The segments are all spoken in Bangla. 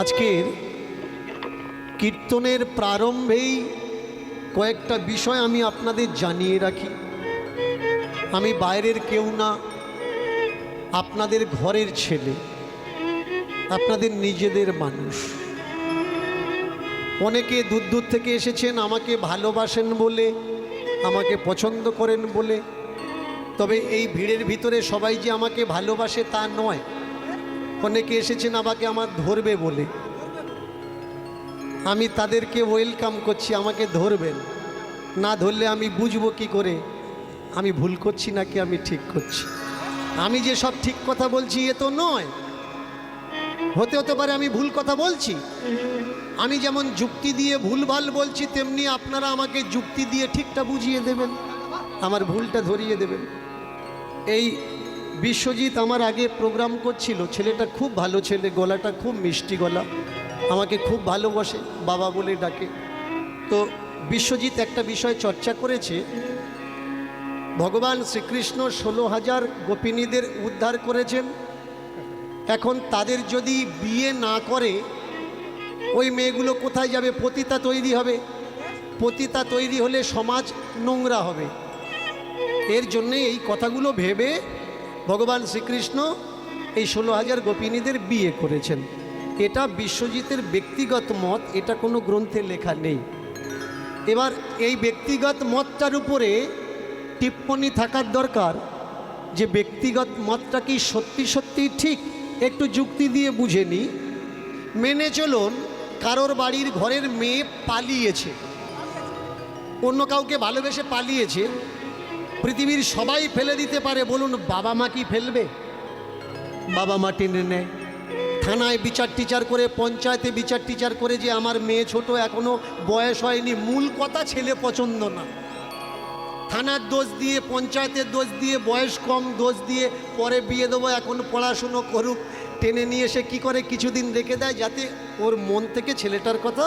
আজকের কীর্তনের প্রারম্ভেই কয়েকটা বিষয় আমি আপনাদের জানিয়ে রাখি। আমি বাইরের কেউ না, আপনাদের ঘরের ছেলে, আপনাদের নিজেদের মানুষ। অনেকে দূর দূর থেকে এসেছেন আমাকে ভালোবাসেন বলে, আমাকে পছন্দ করেন বলে। তবে এই ভিড়ের ভিতরে সবাই যে আমাকে ভালোবাসে তা নয়। অনেকে এসেছেন আমাকে আমার ধরবে বলে। আমি তাদেরকে ওয়েলকাম করছি, আমাকে ধরবেন। না ধরলে আমি বুঝবো কি করে আমি ভুল করছি নাকি আমি ঠিক করছি। আমি যে সব ঠিক কথা বলছি এ তো নয়, হতে পারে আমি ভুল কথা বলছি। আমি যেমন যুক্তি দিয়ে ভুলভাল বলছি, তেমনি আপনারা আমাকে যুক্তি দিয়ে ঠিকটা বুঝিয়ে দেবেন, আমার ভুলটা ধরিয়ে দেবেন। এই বিশ্বজিৎ আমার আগে প্রোগ্রাম করছিল, ছেলেটা খুব ভালো ছেলে, গলাটা খুব মিষ্টি গলা, আমাকে খুব ভালোবাসে, বাবা বলে ডাকে। তো বিশ্বজিৎ একটা বিষয় চর্চা করেছে, ভগবান শ্রীকৃষ্ণ 16,000 গোপিনীদের উদ্ধার করেছেন। এখন তাদের যদি বিয়ে না করে ওই মেয়েগুলো কোথায় যাবে? পতিতা তৈরি হবে। পতিতা তৈরি হলে সমাজ নোংরা হবে। এর জন্যে এই কথাগুলো ভেবে ভগবান শ্রীকৃষ্ণ এই 16,000 গোপিনীদের বিয়ে করেছেন। এটা বিশ্বজিতের ব্যক্তিগত মত, এটা কোনো গ্রন্থে লেখা নেই। এবার এই ব্যক্তিগত মতটার উপরে টিপ্পণী থাকার দরকার, যে ব্যক্তিগত মতটা কি সত্যি সত্যি ঠিক, একটু যুক্তি দিয়ে বুঝে নিই। মেনে চলুন, কারোর বাড়ির ঘরের মেয়ে পালিয়েছে, অন্য কাউকে ভালোবেসে পালিয়েছে। পৃথিবীর সবাই ফেলে দিতে পারে, বলুন বাবা মা কি ফেলবে? বাবা মা টেনে নেয়, থানায় বিচার টিচার করে, পঞ্চায়েতে বিচার টিচার করে যে আমার মেয়ে ছোট, এখনো বয়স হয়নি। মূল কথা ছেলে পছন্দ না। থানার দোষ দিয়ে, পঞ্চায়েতের দোষ দিয়ে, বয়স কম দোষ দিয়ে পরে বিয়ে দেবো, এখন পড়াশুনো করুক, টেনে নিয়ে এসে কী করে কিছুদিন রেখে দেয় যাতে ওর মন থেকে ছেলেটার কথা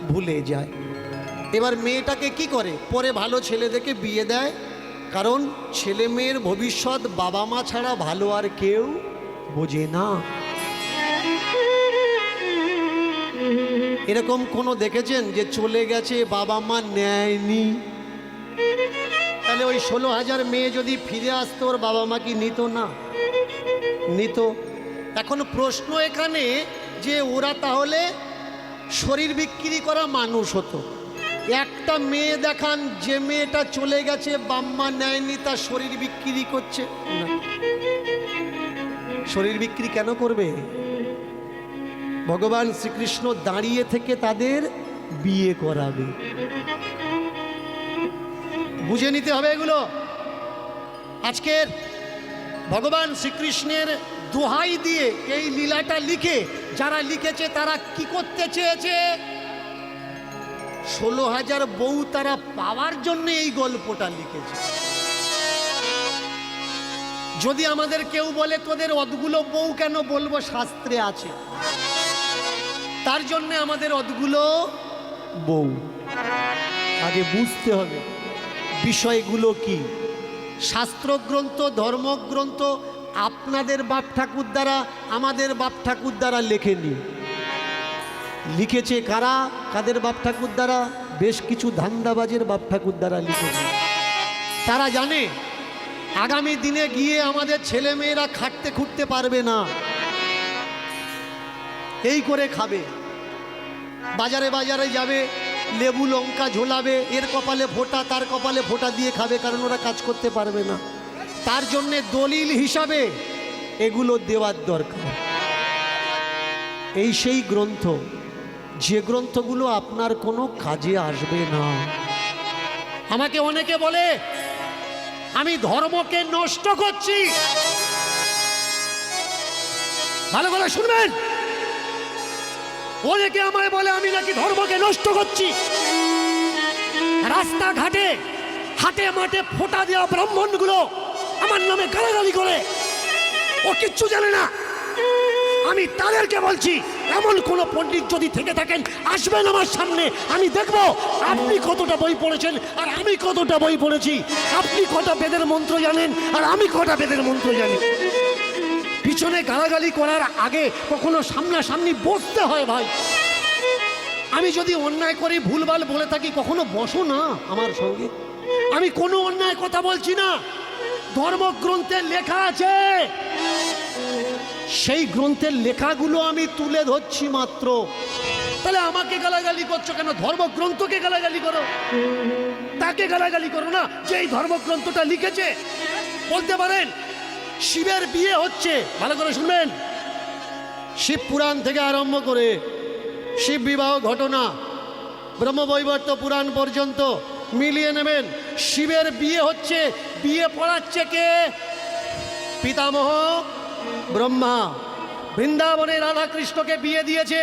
ভুলে যায়। এবার মেয়েটাকে কি করে? পরে ভালো ছেলে দেখে বিয়ে দেয়, কারণ ছেলে মেয়ের ভবিষ্যৎ বাবা মা ছাড়া ভালো আর কেউ বোঝে না। এরকম কোনো দেখেছেন যে চলে গেছে বাবা মা নেয়নি? তাহলে ওই 16,000 মেয়ে যদি ফিরে আসতো, ওর বাবা মা কি নিত না? নিত। এখন প্রশ্ন এখানে যে ওরা তাহলে শরীর বিক্রি করা মানুষ হতো। একটা মেয়ে দেখান যে মেয়েটা চলে গেছে, বাম্মা নেয়নি, তার শরীর বিক্রি করছে না। শরীর বিক্রি কেন করবে? ভগবান শ্রীকৃষ্ণ দাঁড়িয়ে থেকে তাদের বিয়ে করাবে। বুঝে নিতে হবে এগুলো। আজকের ভগবান শ্রীকৃষ্ণের দোহাই দিয়ে এই লীলাটা লিখে যারা লিখেছে তারা কি করতে চেয়েছে? 16,000 বউ তারা পাওয়ার জন্য এই গল্পটা লিখেছে। যদি আমাদের কেউ বলে তোদের অতগুলো বউ কেন, বলবো শাস্ত্রে আছে, তার জন্য আমাদের অতগুলো বউ। আগে বুঝতে হবে বিষয়গুলো কি। শাস্ত্রগ্রন্থ, ধর্মগ্রন্থ আপনাদের বাপ ঠাকুর দ্বারা, আমাদের বাপ ঠাকুর দ্বারা লেখেনি। লিখেছে কারা? কাদের বাপ ঠাকুর দ্বারা? বেশ কিছু ধান্দাবাজের বাপ ঠাকুর দ্বারা লিখেছে। তারা জানে আগামী দিনে গিয়ে আমাদের ছেলে মেয়েরা খাটতে খুঁটতে পারবে না, এই করে খাবে। বাজারে বাজারে যাবে, লেবু লঙ্কা ঝোলাবে, এর কপালে ফোঁটা তার কপালে ফোঁটা দিয়ে খাবে, কারণ ওরা কাজ করতে পারবে না। তার জন্যে দলিল হিসাবে এগুলো দেওয়ার দরকার। এই সেই গ্রন্থ, যে গ্রন্থগুলো আপনার কোনো কাজে আসবে না। আমাকে অনেকে বলে আমি ধর্মকে নষ্ট করছি। ভালো করে শুনবেন, অনেকে আমায় বলে আমি নাকি ধর্মকে নষ্ট করছি। রাস্তাঘাটে, হাটে মাঠে ফোঁটা দেওয়া ব্রাহ্মণগুলো আমার নামে গালাগালি করে, ও কিচ্ছু জানে না। আমি তাদেরকে বলছি, এমন কোন পণ্ডিত যদি থেকে থাকেন আসবেন আমার সামনে, আমি দেখব আপনি কতটা বই পড়েছেন আর আমি কতটা বই পড়েছি। আপনি কটা বেদের মন্ত্র জানেন আর আমি কটা বেদের মন্ত্র জানি। পিছনে গালাগালি করার আগে কখনো সামনাসামনি বসতে হয় ভাই। আমি যদি অন্যায় করে ভুলভাল বলে থাকি কখনো বসো না আমার সঙ্গে। আমি কোনো অন্যায় কথা বলছি না, ধর্মগ্রন্থে লেখা আছে, সেই গ্রন্থের লেখাগুলো আমি তুলে ধরছি মাত্র। তাহলে আমাকে গালাগালি করছো কেন? ধর্মগ্রন্থকে গালাগালি করো, তাকে গালাগালি করো না যে এই ধর্মগ্রন্থটা লিখেছে। বলতে পারেন শিবের বিয়ে হচ্ছে, ভালো করে শুনবেন, শিব পুরাণ থেকে আরম্ভ করে শিব বিবাহ ঘটনা ব্রহ্মবৈবর্ত পুরাণ পর্যন্ত মিলিয়ে নেবেন। শিবের বিয়ে হচ্ছে, বিয়ে পড়াচ্ছে কে? পিতামহ ব্রহ্মা। বৃন্দাবনে রাধা কৃষ্ণকে বিয়ে দিয়েছে।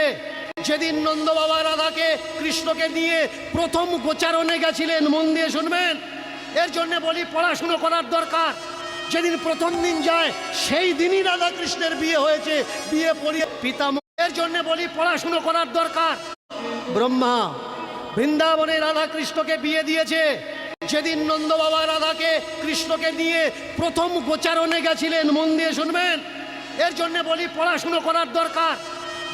যেদিন নন্দ বাবা রাধাকে কৃষ্ণকে নিয়ে প্রথম গোচারণে গেছিলেন, মন দিয়ে শুনবেন, এর জন্য বলি পড়াশুনো করার দরকার। যেদিন প্রথম দিন যায় সেই দিনই রাধা কৃষ্ণের বিয়ে হয়েছে, বিয়ে পড়িয়ে পিতামহ। এর জন্য বলি পড়াশুনো করার দরকার। ব্রহ্মা বৃন্দাবনে রাধা কৃষ্ণকে বিয়ে দিয়েছে। যেদিন নন্দ বাবা রাধাকে কৃষ্ণকে নিয়ে প্রথম গোচারণে গেছিলেন, মন দিয়ে শুনবেন, এর জন্য বলি পড়াশুনো করার দরকার।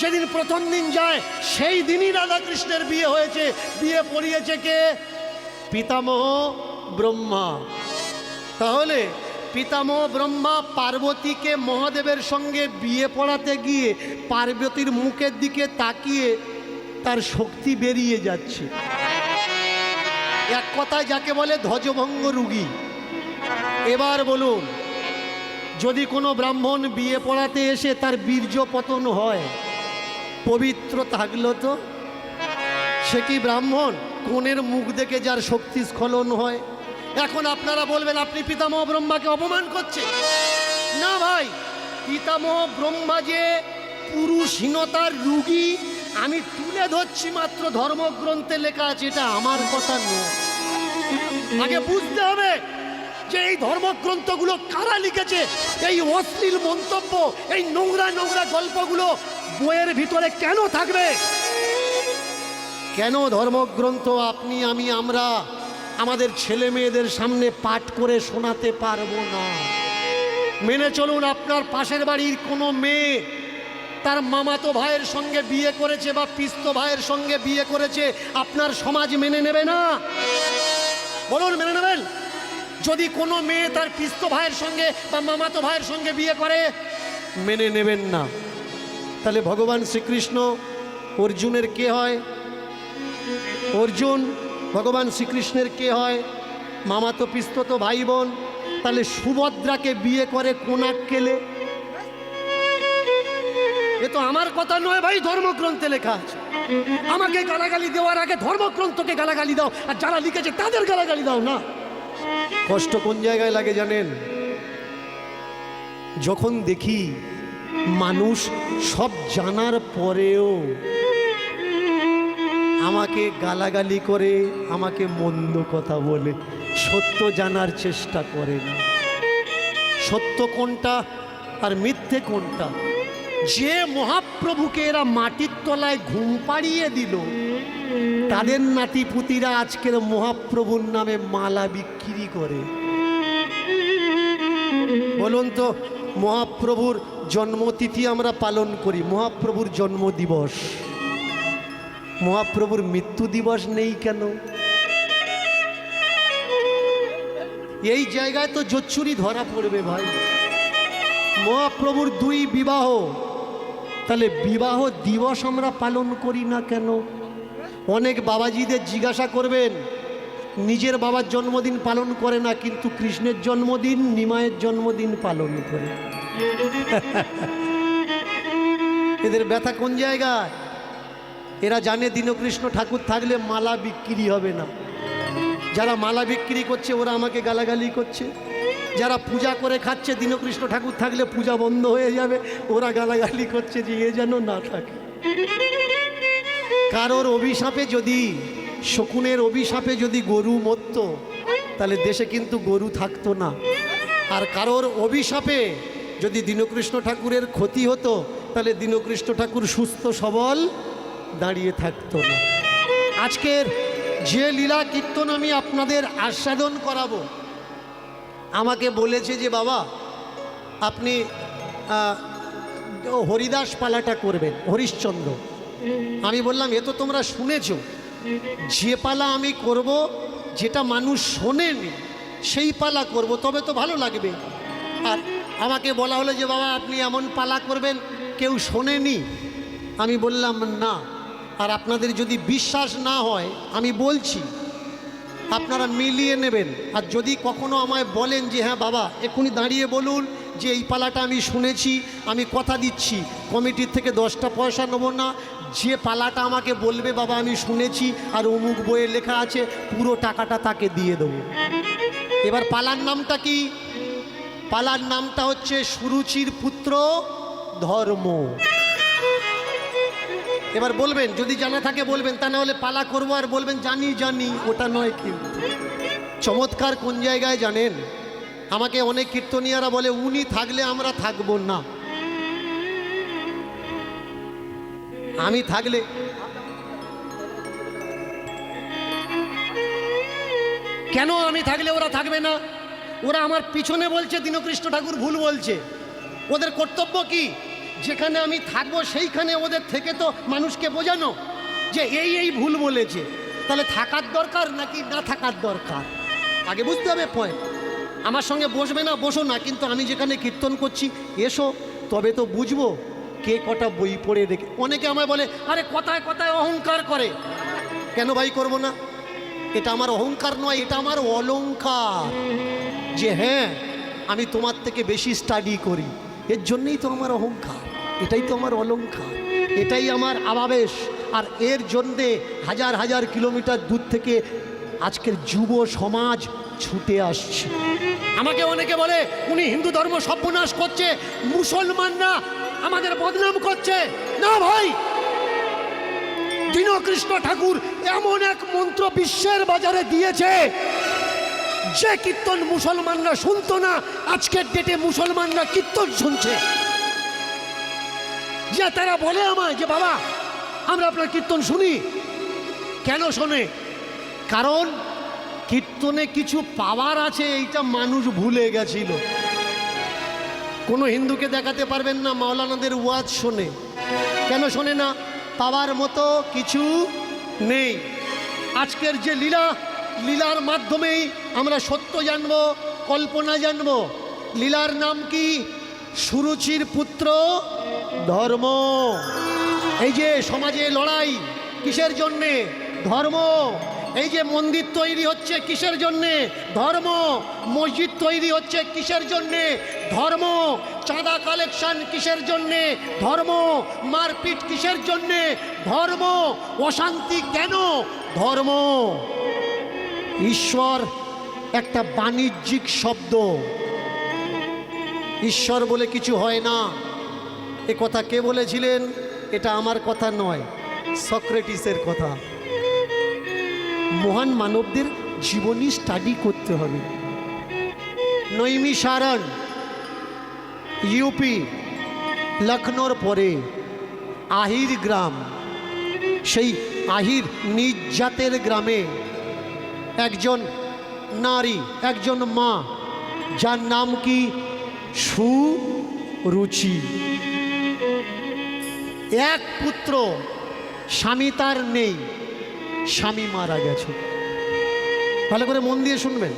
যেদিন প্রথম দিন যায় সেই দিনই রাধা কৃষ্ণের বিয়ে হয়েছে, বিয়ে পড়িয়েছে কে? পিতামহ ব্রহ্মা। তাহলে পিতামহ ব্রহ্মা পার্বতীকে মহাদেবের সঙ্গে বিয়ে পড়াতে গিয়ে পার্বতীর মুখের দিকে তাকিয়ে তার শক্তি বেরিয়ে যাচ্ছে। এক কথায় যাকে বলে ধ্বজভঙ্গ রুগী। এবার বলুন, যদি কোনো ব্রাহ্মণ বিয়ে পড়াতে এসে তার বীর্য পতন হয়, পবিত্র থাকলো তো সে কি ব্রাহ্মণ? কোনের মুখ দেখে যার শক্তি স্খলন হয়। এখন আপনারা বলবেন আপনি পিতামহ ব্রহ্মাকে অপমান করছে। না ভাই, পিতামহ ব্রহ্মা যে পুরুষহীনতার রুগী আমি তুলে ধরছি মাত্র, ধর্মগ্রন্থে লেখা আছে, এটা আমার কথা নয়। আগে বুঝতে হবে যে এই ধর্মগ্রন্থগুলো কারা লিখেছে। এই অশ্লীল মন্তব্য, এই নোংরা নোংরা গল্পগুলো বইয়ের ভিতরে কেন থাকবে? কেন ধর্মগ্রন্থ আপনি আমি আমরা আমাদের ছেলে মেয়েদের সামনে পাঠ করে শোনাতে পারবো না? মেনে চলুন, আপনার পাশের বাড়ির কোনো মেয়ে তার মামাতো ভাইয়ের সঙ্গে বিয়ে করেছে বা পিস্তো ভাইয়ের সঙ্গে বিয়ে করেছে, আপনার সমাজ মেনে নেবে না? বলুন, মেনে নেবেন? যদি কোনো মেয়ে তার পিস্তো ভাইয়ের সঙ্গে বা মামাতো ভাইয়ের সঙ্গে বিয়ে করে, মেনে নেবেন না। তাহলে ভগবান শ্রীকৃষ্ণ অর্জুনের কে হয়? অর্জুন ভগবান শ্রীকৃষ্ণের কে হয়? মামাতো পিস্তো তো ভাই বোন। তাহলে সুভদ্রাকে বিয়ে করে কোনাক কেলে? এ তো আমার কথা নয় ভাই, ধর্মগ্রন্থে লেখা আছে। আমাকে গালাগালি দেওয়ার আগে ধর্মগ্রন্থকে গালাগালি দাও, আর যারা লিখেছে তাদের গালাগালি দাও না। কষ্ট কোন জায়গায় লাগে জানেন? যখন দেখি মানুষ সব জানার পরেও আমাকে গালাগালি করে, আমাকে মন্দ কথা বলে, সত্য জানার চেষ্টা করে না। সত্য কোনটা আর মিথ্যে কোনটা? যে মহাপ্রভুকে এরা মাটির তলায় ঘুম পাড়িয়ে দিল, তাদের নাতিপুতিরা আজকের মহাপ্রভুর নামে মালা বিক্রি করে। বলুন তো, মহাপ্রভুর জন্মতিথি আমরা পালন করি, মহাপ্রভুর জন্ম দিবস, মহাপ্রভুর মৃত্যু দিবস নেই কেন? এই জায়গায় তো জোচ্চুরি ধরা পড়বে ভাই। মহাপ্রভুর 2 বিবাহ, তাহলে বিবাহ দিবস আমরা পালন করি না কেন? অনেক বাবাজিদের জিজ্ঞাসা করবেন, নিজের বাবার জন্মদিন পালন করে না, কিন্তু কৃষ্ণের জন্মদিন, নিমায়ের জন্মদিন পালন করে। এদের ব্যথা কোন জায়গায়? এরা জানে দীনকৃষ্ণ ঠাকুর থাকলে মালা বিক্রি হবে না। যারা মালা বিক্রি করছে ওরা আমাকে গালাগালি করছে। যারা পূজা করে খাচ্ছে, দীনকৃষ্ণ ঠাকুর থাকলে পূজা বন্ধ হয়ে যাবে, ওরা গালাগালি করছে যে এ যেন না থাকে। কারোর অভিশাপে যদি, শকুনের অভিশাপে যদি গরু মরত, তাহলে দেশে কিন্তু গরু থাকতো না। আর কারোর অভিশাপে যদি দীনকৃষ্ণ ঠাকুরের ক্ষতি হতো, তাহলে দীনকৃষ্ণ ঠাকুর সুস্থ সবল দাঁড়িয়ে থাকতো না। আজকের যে লীলা কীর্তন আমি আপনাদের আস্বাদন করাবো, আমাকে বলেছে যে বাবা আপনি হরিদাস পালাটা করবেন, হরিশ্চন্দ্র। আমি বললাম এ তো তোমরা শুনেছো, যে পালা আমি করব যেটা মানুষ শোনেনি সেই পালা করব, তবে তো ভালো লাগবে। আর আমাকে বলা হলো যে বাবা আপনি এমন পালা করবেন কেউ শোনেনি। আমি বললাম না, আর আপনাদের যদি বিশ্বাস না হয় আমি বলছি, আপনারা মিলিয়ে নেবেন। আর যদি কখনো আমায় বলেন যে হ্যাঁ বাবা এক্ষুনি দাঁড়িয়ে বলুন যে এই পালাটা আমি শুনেছি, আমি কথা দিচ্ছি কমিটির থেকে 10টা পয়সা নেবো না, যে পালাটা আমাকে বলবে বাবা আমি শুনেছি আর অমুক বইয়ে লেখা আছে, পুরো টাকাটা তাকে দিয়ে দেবো। এবার পালার নামটা কি? পালার নামটা হচ্ছে সুরুচির পুত্র ধর্ম। এবার বলবেন, যদি জানা থাকে বলবেন, তা না হলে পালা করবো আর বলবেন জানি জানি, ওটা নয়। কিন্তু চমৎকার কোন জায়গায় জানেন, আমাকে অনেক কীর্তনীয়ারা বলে উনি থাকলে আমরা থাকবো না। আমি থাকলে, কেন আমি থাকলে ওরা থাকবে না? ওরা আমার পিছনে বলছে দীনকৃষ্ণ ঠাকুর ভুল বলছে। ওদের কর্তব্য কি? যেখানে আমি থাকবো সেইখানে ওদের থেকে তো মানুষকে বোঝানো যে এই এই ভুল বলেছে। তাহলে থাকার দরকার নাকি না থাকার দরকার আগে বুঝতে হবে পয়েন্ট। আমার সঙ্গে বসবে না বসো না, কিন্তু আমি যেখানে কীর্তন করছি এসো, তবে তো বুঝবো কে কটা বই পড়ে রেখে। অনেকে আমায় বলে আরে কথায় কথায় অহংকার করে। কেন ভাই করব না? এটা আমার অহংকার নয়, এটা আমার অলংকার। যে হ্যাঁ আমি তোমার থেকে বেশি স্টাডি করি, এর জন্যই তো আমার অহংকার, এটাই তো আমার অলংকার, এটাই আমার আবাবেশ। আর এর জন্যে হাজার হাজার কিলোমিটার দূর থেকে আজকের যুব সমাজ ছুটে আসছে। আমাকে অনেকে বলে উনি হিন্দু ধর্ম সর্বনাশ করছে, মুসলমানরা আমাদের বদনাম করছে। না ভাই, দীনকৃষ্ণ ঠাকুর এমন এক মন্ত্র বিশ্বের বাজারে দিয়েছে, যে কীর্তন মুসলমানরা শুনতো না আজকের ডেটে মুসলমানরা কীর্তন শুনছে। যে তারা বলে আমায় যে বাবা আমরা আপনার কীর্তন শুনি। কেন শোনে? কারণ কীর্তনে কিছু পাওয়ার আছে, এইটা মানুষ ভুলে গেছিল। কোনো হিন্দুকে দেখাতে পারবেন না মাওলানাদের ওয়াজ শোনে। কেন শোনে না? পাওয়ার মতো কিছু নেই। আজকের যে লীলা, লীলার মাধ্যমেই আমরা সত্য জানব, কল্পনা জানব। লীলার নাম কি? সুরুচির পুত্র ধর্ম। এই যে সমাজে লড়াই কিসের জন্যে? ধর্ম। এই যে মন্দির তৈরি হচ্ছে কিসের জন্যে? ধর্ম। মসজিদ তৈরি হচ্ছে কিসের জন্যে? ধর্ম। চাঁদা কালেকশন কিসের জন্যে? ধর্ম। মারপিট কিসের জন্যে? ধর্ম। অশান্তি কেন? ধর্ম। ঈশ্বর একটা বাণিজ্যিক শব্দ, ঈশ্বর বলে কিছু হয় না। এ কথা কে বলেছিলেন? এটা আমার কথা নয়, সক্রেটিসের কথা। মহান মানবদের জীবনী স্টাডি করতে হবে। নৈমিষারণ ইউপি, লখনৌর পরে আহির গ্রাম, সেই আহির নিজ জাতের গ্রামে একজন নারী, একজন মা, যার নাম কি? সুরুচি। এক পুত্র, স্বামী তার নেই, স্বামী মারা গেছে। ভালো করে মন দিয়ে শুনবেন।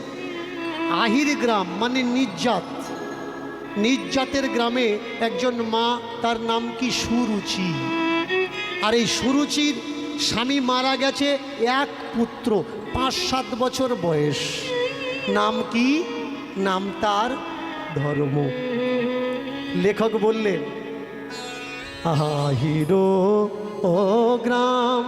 আহির গ্রাম মানে নিজ্জাত, নিজ্জাতের গ্রামে একজন মা, তার নাম কি? সুরুচি। আর এই সুরুচির স্বামী মারা গেছে, এক পুত্র, 5-7 বছর বয়স। নাম কি? নাম তার ধর্ম। লেখক বললেন আহির ও গ্রাম